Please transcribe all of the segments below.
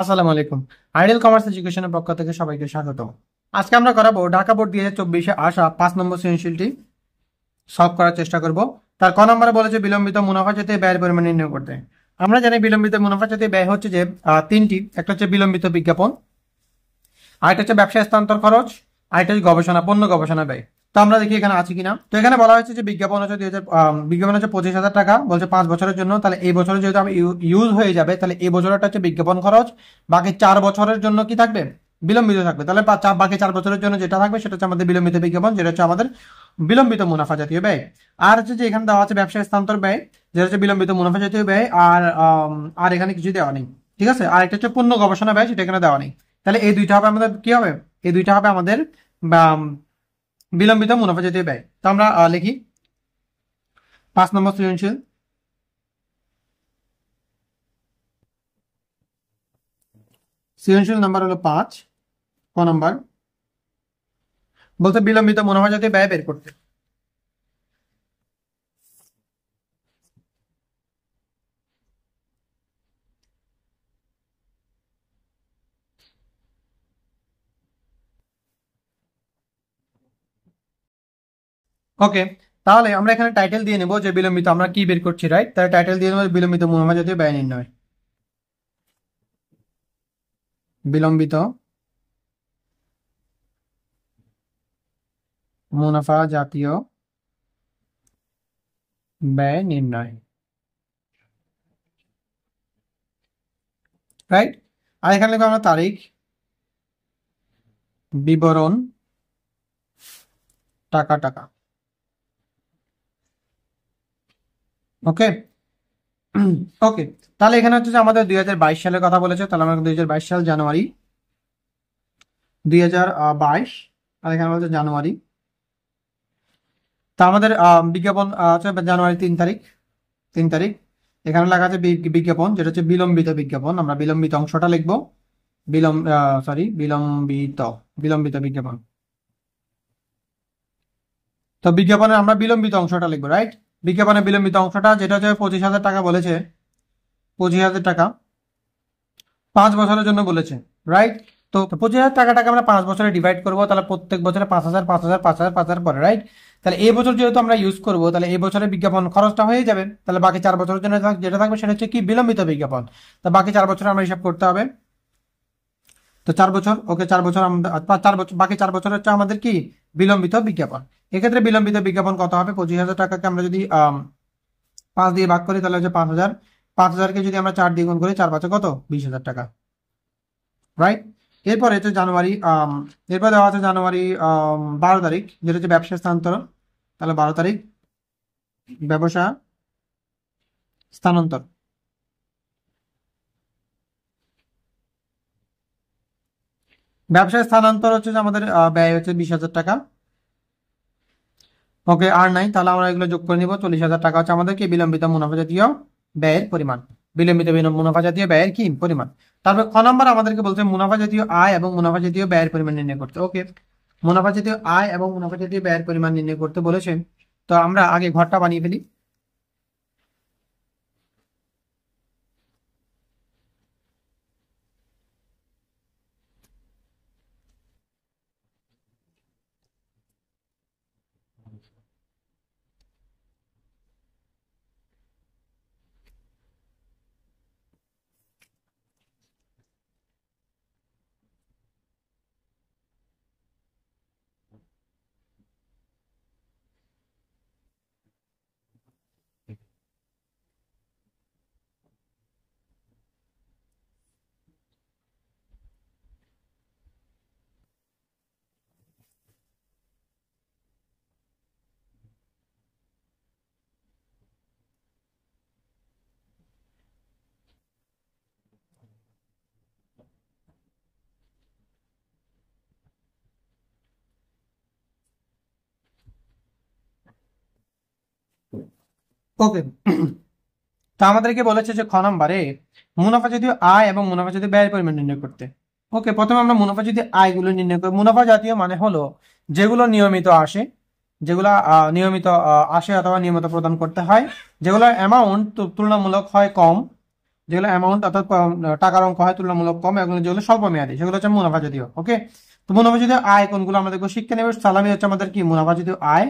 আসসালামু আলাইকুম। Ideal commerce এডুকেশনের পক্ষ থেকে সবাইকে স্বাগত। আজকে আমরা করাবো ঢাকা বোর্ড 2024-এ আসা 5 নম্বর সৃজনশীলটি সলভ করার চেষ্টা করব। তার ক নম্বরে বলেছে বিলম্বিত মুনাফা যাতে ব্যয়ের পরিমাণ নির্ণয় করতে। আমরা জানি বিলম্বিত মুনাফা যাতে ব্যয় হচ্ছে যে তিনটি। একটা হচ্ছে বিলম্বিত বিজ্ঞাপন, আরেকটা হচ্ছে ব্যবসা স্থানান্তর খরচ, আরেকটা হচ্ছে গবেষণা পণ্য গবেষণা ব্যয়। তো আমরা দেখি এখানে আছে কিনা। তো এখানে বলা হয়েছে যে বিজ্ঞাপন হচ্ছে 25,000 টাকা, বলছে 5 বছরের জন্য। তাহলে এই বছরে যেহেতু আমি ইউজ হয়ে যাবে, তাহলে এই বছরটা হচ্ছে বিজ্ঞাপন খরচ। বাকি 4 বছরের জন্য কি থাকবে? বিলম্বিত থাকবে। তাহলে বাকি 4 বছরের জন্য যেটা থাকবে সেটা হচ্ছে আমাদের বিলম্বিত বিজ্ঞাপন, যেটা হচ্ছে আমাদের বিলম্বিত মুনাফা জাতীয় ব্যয়। আর হচ্ছে যে এখানে দেওয়া আছে ব্যবসা স্থানান্তর ব্যয়, যেটা হচ্ছে বিলম্বিত মুনাফা জাতীয় ব্যয়। আর এখানে কিছু দেওয়া নেই। ঠিক আছে। আর একটা হচ্ছে পণ্য গবেষণা ব্যয়, সেটা এখানে দেওয়া নেই। তাহলে এই দুইটা হবে আমাদের কি হবে? এই দুইটা হবে আমাদের বা, বিলম্বিত মুনাফা জাতীয় ব্যয়। তো আমরা লিখি 5 নম্বর সৃজনশীল। সৃজনশীল নাম্বার হলো 5। ক নাম্বার বলতে বিলম্বিত মুনাফা জাতীয় ব্যয় বের করতে। ওকে, তাহলে আমরা এখানে টাইটেল দিয়ে নেব যে বিলম্বিত আমরা কি বের করছি, রাইট? তাহলে টাইটেল দিয়ে নেব বিলম্বিত মুনাফা জাতীয় ব্যয় নির্ণয়। বিলম্বিত মুনাফা জাতীয় ব্যয় নির্ণয়, রাইট? আর এখানে লিখবো আমরা তারিখ, বিবরণ, টাকা টাকা। ওকে। ওকে, তাহলে এখানে হচ্ছে যে আমাদের 2022 সালের কথা বলেছে। তাহলে আমরা 2022 সাল জানুয়ারি, 2022। আর এখানে বলছে জানুয়ারি। তা আমাদের বিজ্ঞাপন হচ্ছে জানুয়ারি 3 তারিখ। 3 তারিখ এখানে লেখা আছে বিজ্ঞাপন, যেটা হচ্ছে বিলম্বিত বিজ্ঞাপন। আমরা বিলম্বিত অংশটা লিখবো। বিলম্বিত বিলম্বিত বিজ্ঞাপন। তো বিজ্ঞাপনের আমরা বিলম্বিত অংশটা লিখবো, রাইট? বিজ্ঞাপনের বিলম্বিত অংশটা যেটা হচ্ছে 25,000 টাকা বলেছে। 25,000 টাকা 5 বছরের জন্য বলেছে, রাইট? তো 25,000 টাকাটাকে আমরা 5 বছরে ডিভাইড করবো। তাহলে প্রত্যেক বছরে 5,000 5,000 5,000 5,000 পরে, রাইট? তাহলে এই বছর যেহেতু আমরা ইউজ করবো, তাহলে এই বছরের বিজ্ঞাপন খরচটা হয়ে যাবে। তাহলে বাকি 4 বছরের জন্য যেটা থাকবে সেটা হচ্ছে কি? বিলম্বিত বিজ্ঞাপন। তা বাকি 4 বছর আমরা হিসাব করতে হবে। তো 4 বছর, ওকে, 4 বছর আমাদের 4 বছর, বাকি 4 বছর হচ্ছে আমাদের কি? বিলম্বিত বিজ্ঞাপন। এক্ষেত্রে বিলম্বিত বিজ্ঞাপন কত হবে? 25,000 টাকাকে আমরা যদি 5 দিয়ে ভাগ করি, তাহলে হচ্ছে 5,000। 5,000কে যদি আমরা 4 দিয়ে গুণ করি, 4 5 কত? 20,000 টাকা, রাইট? এরপরে হচ্ছে জানুয়ারি, এরপর দেওয়া আছে জানুয়ারি 12 তারিখ, যেটা হচ্ছে ব্যবসা স্থানান্তর। তাহলে 12 তারিখ ব্যবসা স্থানান্তর। ব্যবসায় স্থানান্তর হচ্ছে যে আমাদের ব্যয় হচ্ছে 20,000 টাকা। ওকে, আর নাই, তাহলে আমরা এগুলো যোগ করে নিব। 40,000 টাকা হচ্ছে আমাদের কি? বিলম্বিত মুনাফা জাতীয় ব্যয়ের পরিমাণ। বিলম্বিত মুনাফা জাতীয় ব্যয়ের কি পরিমাণ? তারপর খ নম্বর আমাদেরকে বলছে মুনাফা জাতীয় আয় এবং মুনাফা জাতীয় ব্যয়ের পরিমাণ নির্ণয় করতে। ওকে, মুনাফা জাতীয় আয় এবং মুনাফা জাতীয় ব্যয়ের পরিমাণ নির্ণয় করতে বলেছে। তো আমরা আগে ঘরটা বানিয়ে ফেলি। ওকে, তো আমাদেরকে বলেছে যে খ নম্বরে মুনাফা জাতীয় আয় এবং মুনাফা জাতীয় ব্যয়ের পরিমাণ নির্ণয় করতে। ওকে, প্রথমে আমরা মুনাফা জাতীয় আয়গুলো নির্ণয় করি। মুনাফা জাতীয় মানে হলো যেগুলো নিয়মিত আসে, যেগুলা নিয়মিত আসে অথবা নিয়মিত প্রদান করতে হয়, যেগুলোর অ্যামাউন্ট তুলনামূলক হয় কম, যেগুলো অ্যামাউন্ট অর্থাৎ টাকার অঙ্ক হয় তুলনামূলক কম, এগুলো যেগুলো স্বল্প মেয়াদী সেগুলো হচ্ছে মুনাফা জাতীয়। ওকে, তো মুনাফা জাতীয় আয় কোনগুলো আমরা দেখবো। শিক্ষানবিশ সালামি হচ্ছে আমাদের কি মুনাফা জাতীয় আয়,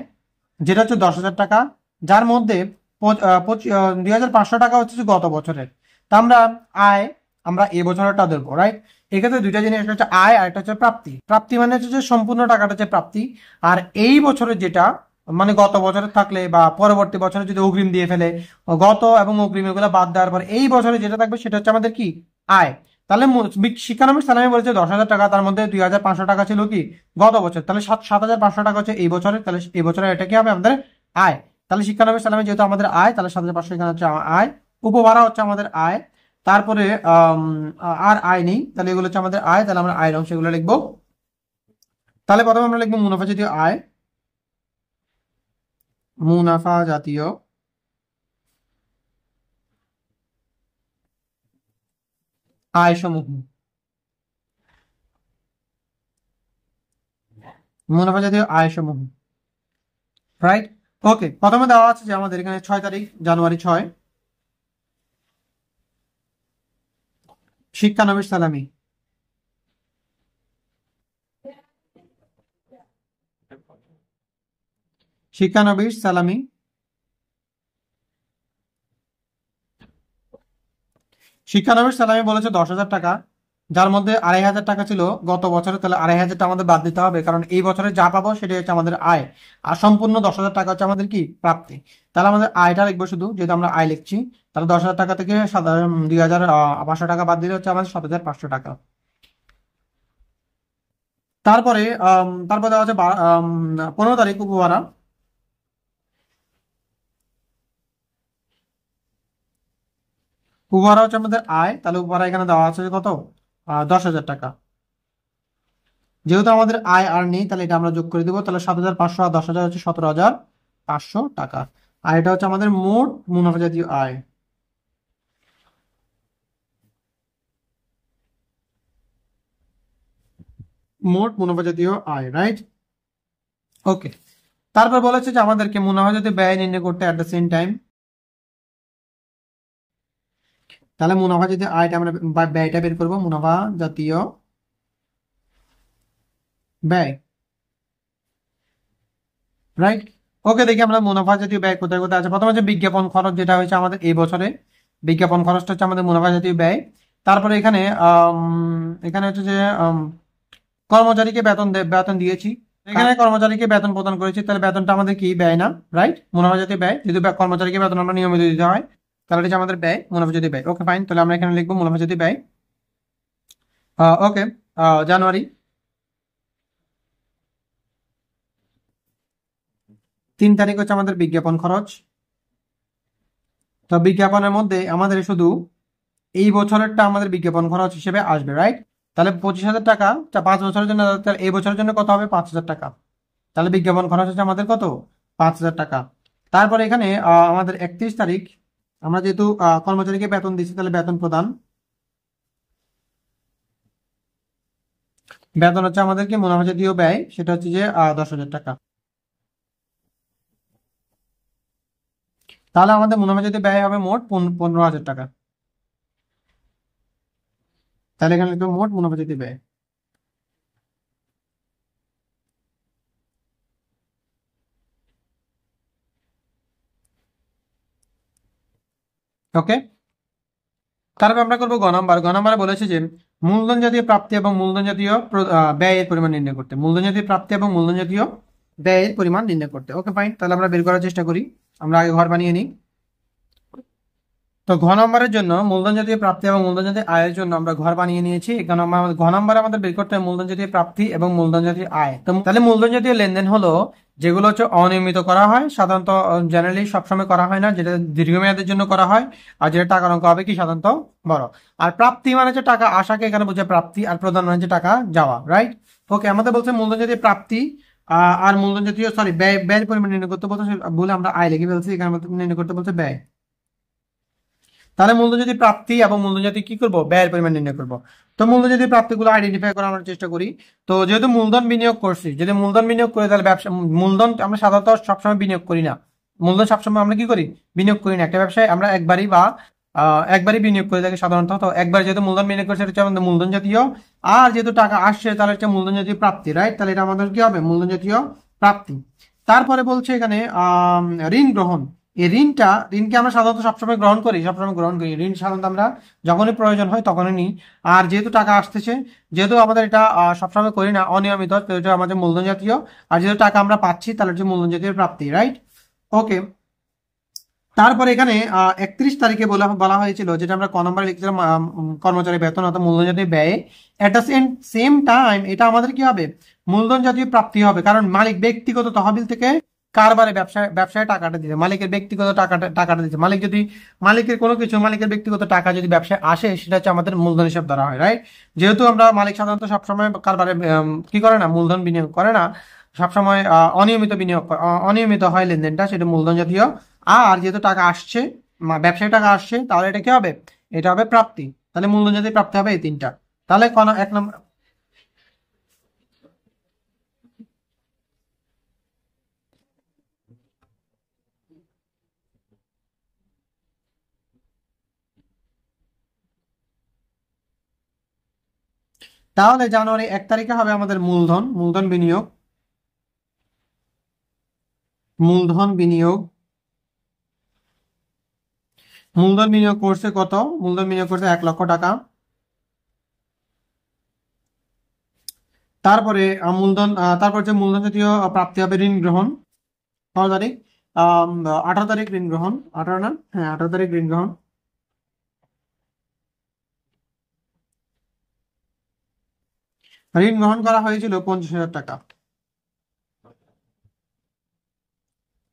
যেটা হচ্ছে 10,000 টাকা, যার মধ্যে 2,500 টাকা হচ্ছে গত বছরের। তা আমরা আয় আমরা এ বছরটা ধরবো, রাইট। এক্ষেত্রে দুইটা জিনিস, একটা হচ্ছে আয় আর একটা হচ্ছে প্রাপ্তি। প্রাপ্তি মানে হচ্ছে যে সম্পূর্ণ টাকাটা হচ্ছে প্রাপ্তি, আর এই বছরের যেটা মানে গত বছরে থাকলে বা পরবর্তী বছরে যদি অগ্রিম দিয়ে ফেলে, গত এবং অগ্রিম এগুলো বাদ দেওয়ার পর এই বছরে যেটা থাকবে সেটা হচ্ছে আমাদের কি আয়। তাহলে শিক্ষানবিশ সালামি বলেছে 10,000 টাকা, তার মধ্যে 2,500 টাকা ছিল কি গত বছর, তাহলে 7,500 টাকা হচ্ছে এই বছরে, তাহলে এই বছরে এটা কি হবে আমাদের আয়। তাহলে শিক্ষানবিশ সালামি যেহেতু আমাদের আয়, তাহলে 7,500 এখানে হচ্ছে আয়, উপভাড়া হচ্ছে আমাদের আয়, তারপরে আর আয় নেই, তাহলে এগুলো হচ্ছে আমাদের আয়, তাহলে আমরা আয়ের অংশ এগুলো লিখবো। তাহলে প্রথমে আমরা লিখবো মুনাফা জাতীয় আয়, মুনাফা জাতীয় আয় সমূহ, মুনাফা জাতীয় আয় সমূহ, রাইট। ওকে, প্রথমে দেওয়া আছে যে আমাদের এখানে 6 তারিখ জানুয়ারি 6, শিক্ষানবিশ সালামি, শিক্ষানবিশ সালামি শিক্ষানবিশ সালামি বলেছে 10,000 টাকা, যার মধ্যে 2,500 টাকা ছিল গত বছরে, তাহলে 2,500টা আমাদের বাদ দিতে হবে, কারণ এই বছরে যা পাবো সেটাই হচ্ছে আমাদের আয়, আর সম্পূর্ণ 10,000 টাকা হচ্ছে আমাদের কি প্রাপ্তি। তাহলে আমাদের আয়টা লিখবো শুধু, যেহেতু আমরা আয় লিখছি, তাহলে 10,000 টাকা থেকে 2,500 টাকা বাদ দিলে হচ্ছে আমাদের 7,500 টাকা। তারপরে তারপর দেওয়া হচ্ছে 15 তারিখ উপহারা, উপহারা হচ্ছে আমাদের আয়, তাহলে উপহারা এখানে দেওয়া আছে কত 10,000 টাকা। যেহেতু আমাদের আয় আর নেই, তাহলে এটা আমরা যোগ করে দিব, তাহলে 7,500 আর 10,000 হচ্ছে 17,500 টাকা। আর এটা হচ্ছে আমাদের মোট মুনাফা জাতীয় আয়, মোট মুনাফা জাতীয় আয়, রাইট। ওকে, তারপর বলেছে যে আমাদেরকে মুনাফা জাতীয় ব্যয় নির্ণয় করতে অ্যাট দ্য সেম টাইম। তাহলে মুনাফা জাতীয় আয়টা আমরা ব্যয়টা বের করবো, মুনাফা জাতীয় ব্যয়, রাইট। ওকে, দেখি আমরা মুনাফা জাতীয় ব্যয় কোথায় কোথায় আছে। প্রথমে হচ্ছে বিজ্ঞাপন খরচ, যেটা হয়েছে আমাদের এই বছরে, বিজ্ঞাপন খরচটা হচ্ছে আমাদের মুনাফা জাতীয় ব্যয়। তারপরে এখানে এখানে হচ্ছে যে কর্মচারীকে বেতন দিয়েছি, এখানে কর্মচারীকে বেতন প্রদান করেছি, তাহলে বেতনটা আমাদের কি ব্যয় না, রাইট, মুনাফা জাতীয় ব্যয়। যদি কর্মচারীকে বেতন আমরা নিয়মিত দিতে হয়, তাহলে এটা আমাদের ব্যয়, মুনাফা জাতীয় ব্যয়। ওকে ফাইন, তাহলে আমরা এখানে লিখবো মুনাফা জাতীয় ব্যয়। ওকে, জানুয়ারি 3 তারিখ হচ্ছে আমাদের বিজ্ঞাপন খরচ। তো বিজ্ঞাপনের মধ্যে আমাদের শুধু এই বছরেরটা আমাদের বিজ্ঞাপন খরচ হিসেবে আসবে, রাইট। তাহলে 25,000 টাকা, 5 বছরের জন্য, তাহলে এই বছরের জন্য কত হবে 5,000 টাকা। তাহলে বিজ্ঞাপন খরচ হচ্ছে আমাদের কত 5,000 টাকা। তারপরে এখানে আমাদের 31 তারিখ, আমরা যেহেতু কর্মচারীকে বেতন দিচ্ছি, তাহলে বেতন প্রদান, বেতন হচ্ছে আমাদেরকে মুনাফা জাতীয় ব্যয়, সেটা হচ্ছে যে 10,000 টাকা। তাহলে আমাদের মুনাফা জাতীয় ব্যয় হবে মোট 15,000 টাকা। তাহলে এখানে লিখবো মোট মুনাফা জাতীয় ব্যয়। ওকে, তারপর আমরা করবো গ নাম্বার। গ নাম্বারে বলেছে যে মূলধন জাতীয় প্রাপ্তি এবং মূলধন জাতীয় ব্যয়ের পরিমাণ নির্ণয় করতে, মূলধন জাতীয় প্রাপ্তি এবং মূলধন জাতীয় ব্যয়ের পরিমাণ নির্ণয় করতে। ওকে ফাইন, তাহলে আমরা বের করার চেষ্টা করি। আমরা আগে ঘর বানিয়ে নিই। তো ঘ নম্বরের জন্য মূলধন জাতীয় প্রাপ্তি এবং মূলধন জাতীয় আয়ের জন্য আমরা ঘর বানিয়ে নিয়েছি। এখানে ঘ নম্বরে আমাদের বের করতে হবে মূলধন জাতীয় প্রাপ্তি এবং মূলধন জাতীয় আয়। তো তাহলে মূলধন জাতীয় লেনদেন হলো যেগুলো হচ্ছে অনিয়মিত করা হয়, সাধারণত জেনারেলি সবসময় করা হয় না, যেটা দীর্ঘমেয়াদের জন্য করা হয়, আর যেটা টাকার অঙ্ক হবে কি সাধারণত বড়। আর প্রাপ্তি মানে হচ্ছে টাকা আসাকে এখানে বোঝায় প্রাপ্তি, আর প্রদান মানে হচ্ছে টাকা যাওয়া, রাইট। ওকে, আমাদের বলছে মূলধন জাতীয় প্রাপ্তি আর মূলধন জাতীয় ব্যয়ের পরিমাণ নির্ণয় করতে বলছে, বলে আমরা আয় লিখে ফেলছি, এখানে নির্ণয় করতে বলছে ব্যয়। তাহলে মূলধন জাতীয় প্রাপ্তি এবং মূলধন জাতীয় কি করবো ব্যয়ের পরিমাণ নির্ণয় করবো। তো মূলধন জাতীয় প্রাপ্তিগুলো আইডেন্টিফাই করার আমরা চেষ্টা করি। তো যেহেতু মূলধন বিনিয়োগ করছি, যদি মূলধন বিনিয়োগ করে, তাহলে ব্যবসা মূলধন আমরা সাধারণত সবসময় বিনিয়োগ করি না, মূলধন সবসময় আমরা কি করি বিনিয়োগ করি না। একটা ব্যবসায় আমরা একবারই বা একবারই বিনিয়োগ করে থাকে সাধারণত। তো একবার যেহেতু মূলধন বিনিয়োগ করছে, এটা হচ্ছে আমাদের মূলধন জাতীয়। আর যেহেতু টাকা আসছে, তাহলে হচ্ছে মূলধন জাতীয় প্রাপ্তি, রাইট? তাহলে এটা আমাদের কি হবে? মূলধন জাতীয় প্রাপ্তি। তারপরে বলছে এখানে ঋণ গ্রহণ। এই ঋণকে আমরা সাধারণত সবসময় গ্রহণ করি, ঋণ সাধারণত আমরা যখনই প্রয়োজন হয় তখনই নিই। আর যেহেতু টাকা আসতেছে, যেহেতু আমাদের এটা সবসময় করি না, অনিয়মিত, তো এটা আমাদের মূলধন জাতীয়। আর যেহেতু টাকা আমরা পাচ্ছি, তাহলে হচ্ছে মূলধন জাতীয় প্রাপ্তি, রাইট? ওকে। তারপরে এখানে 31 তারিখে বলা বলা হয়েছিল, যেটা আমরা ক নম্বরে লিখছিলাম, কর্মচারী বেতন অর্থাৎ মূলধন জাতীয় ব্যয়। এট দ্য সেম টাইম এটা আমাদের কি হবে? মূলধন জাতীয় প্রাপ্তি হবে, কারণ মালিক ব্যক্তিগত তহবিল থেকে কারবারে ব্যবসায় টাকাটা দিতে, মালিকের ব্যক্তিগত টাকাটা দিতে, মালিকের কোনো কিছু, মালিকের ব্যক্তিগত টাকা যদি ব্যবসায় আসে, সেটা হচ্ছে আমাদের মূলধন হিসাব ধরা হয়, রাইট? যেহেতু আমরা মালিক সাধারণত সবসময় কারবারে কি করে না, মূলধন বিনিয়োগ করে না, সবসময় অনিয়মিত হয় লেনদেনটা, সেটা মূলধন জাতীয়। আর যেহেতু টাকা আসছে, ব্যবসায় টাকা আসছে, তাহলে এটা কি হবে? এটা হবে প্রাপ্তি। তাহলে মূলধন জাতীয় প্রাপ্তি হবে এই তিনটা। তাহলে কোন এক নম্বর, তাহলে জানুয়ারি 1 তারিখে হবে আমাদের মূলধন বিনিয়োগ। মূলধন বিনিয়োগ করছে কত? মূলধন বিনিয়োগ করছে 1 লক্ষ টাকা। তারপরে তারপর যে মূলধন জাতীয় প্রাপ্তি হবে ঋণ গ্রহণ। 18 তারিখ, 18 তারিখ ঋণ গ্রহণ, 18 না, হ্যাঁ 18 তারিখ ঋণ গ্রহণ। ঋণ গ্রহণ করা হয়েছিল 50,000 টাকা।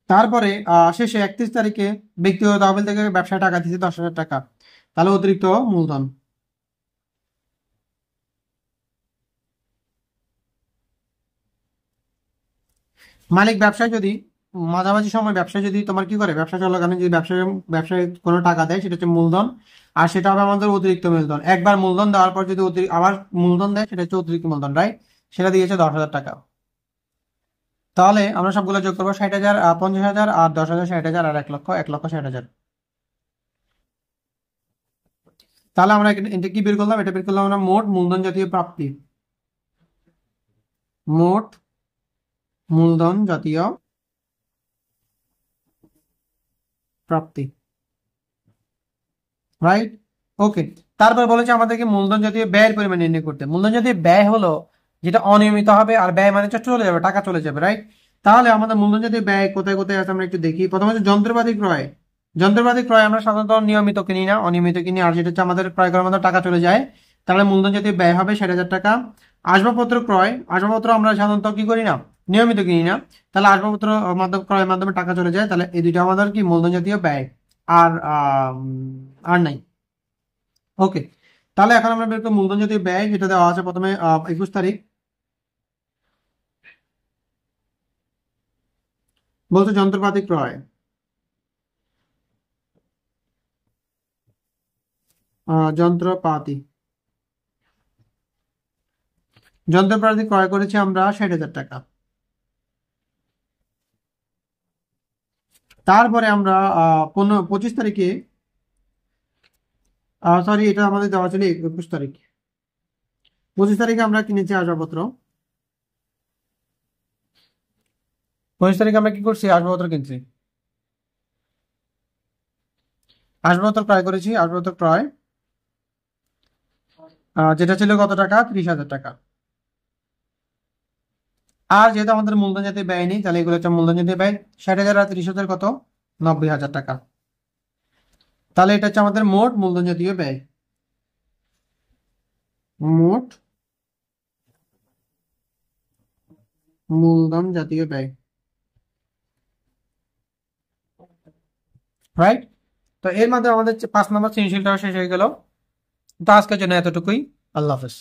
তারপরে শেষে 31 তারিখে ব্যক্তিগত তহবিল থেকে ব্যবসায় টাকা দিয়েছে 10,000 টাকা। তাহলে অতিরিক্ত মূলধন। মালিক ব্যবসায় যদি মাঝামাঝি সময় ব্যবসায় যদি তোমার কি করে, ব্যবসা চলাকালীন যদি ব্যবসায় কোনো টাকা দেয়, সেটা হচ্ছে মূলধন। আর সেটা হবে আমাদের অতিরিক্ত মূলধন। একবার মূলধন দেওয়ার পর যদি আবার মূলধন দেয়, সেটা হচ্ছে অতিরিক্ত মূলধন, রাইট? সেটা দিয়েছে 10,000 টাকা। তাহলে আমরা সবগুলো যোগ করবো, 60,000, 50,000, আর 10,000, 60,000, আর 1 লক্ষ, 1,60,000। তাহলে আমরা এটা কি বের করলাম? এটা বের করলাম আমরা মোট মূলধন জাতীয় প্রাপ্তি। মোট মূলধন জাতীয় প্রাপ্তি, রাইট? ওকে। তারপর বলেছে আমাদেরকে মূলধন জাতীয় ব্যয়ের পরিমাণ নির্ণয় করতে। মূলধন জাতীয় ব্যয় হলো যেটা অনিয়মিত হবে, আর ব্যয় মানে হচ্ছে চলে যাবে, টাকা চলে যাবে, রাইট? তাহলে আমাদের মূলধন জাতীয় ব্যয় কোথায় কোথায় আছে আমরা একটু দেখি। প্রথমে হচ্ছে যন্ত্রপাতি ক্রয়। যন্ত্রপাতি ক্রয় আমরা সাধারণত নিয়মিত কিনি না, অনিয়মিত কিনি। আর যেটা হচ্ছে আমাদের ক্রয় করার মধ্যে টাকা চলে যায়, তাহলে মূলধন জাতীয় ব্যয় হবে 60,000 টাকা। আসবাবপত্র ক্রয়, আসবাবপত্র আমরা সাধারণত কি করি না, নিয়মিত কিনি না, তাহলে আসবাবপত্র ক্রয়ের মাধ্যমে টাকা চলে যায়, তাহলে এই দুইটা আমাদের কি মূলধন জাতীয় ব্যয়। আর আর নাই। ওকে। তাহলে এখন আমরা বের করব মূলধন জাতীয় ব্যয়, যেটা দেওয়া আছে প্রথমে 21 তারিখ। বলছে যন্ত্রপাতি ক্রয়। যন্ত্রপাতি যন্ত্রপাতি ক্রয় করেছি আমরা 60,000 টাকা। তারপরে আমরা 25 তারিখে, সরি, এটা আমাদের দেওয়া ছিল 21 তারিখ। 25 তারিখে আমরা কিনেছি আসবাবপত্র। 25 তারিখে আমরা কি করছি? আসবাবপত্র কিনছি, আসবাবপত্র ক্রয় করেছি। আসবাবপত্র ক্রয় যেটা ছিল কত টাকা? 30,000 টাকা। আর যেহেতু আমাদের মূলধন জাতীয় ব্যয় নেই, তাহলে এগুলো হচ্ছে মূলধন জাতীয় ব্যয়। 60,000 আর 30,000 কত? 90,000 টাকা। তাহলে এটা হচ্ছে আমাদের মোট মূলধন জাতীয় ব্যয়। মোট মূলধন জাতীয় ব্যয়, রাইট? তো এর মাধ্যমে আমাদের 5 নম্বর সৃজনশীলটা শেষ হয়ে গেল। তো আজকের জন্য এতটুকুই। আল্লাহ হাফেজ।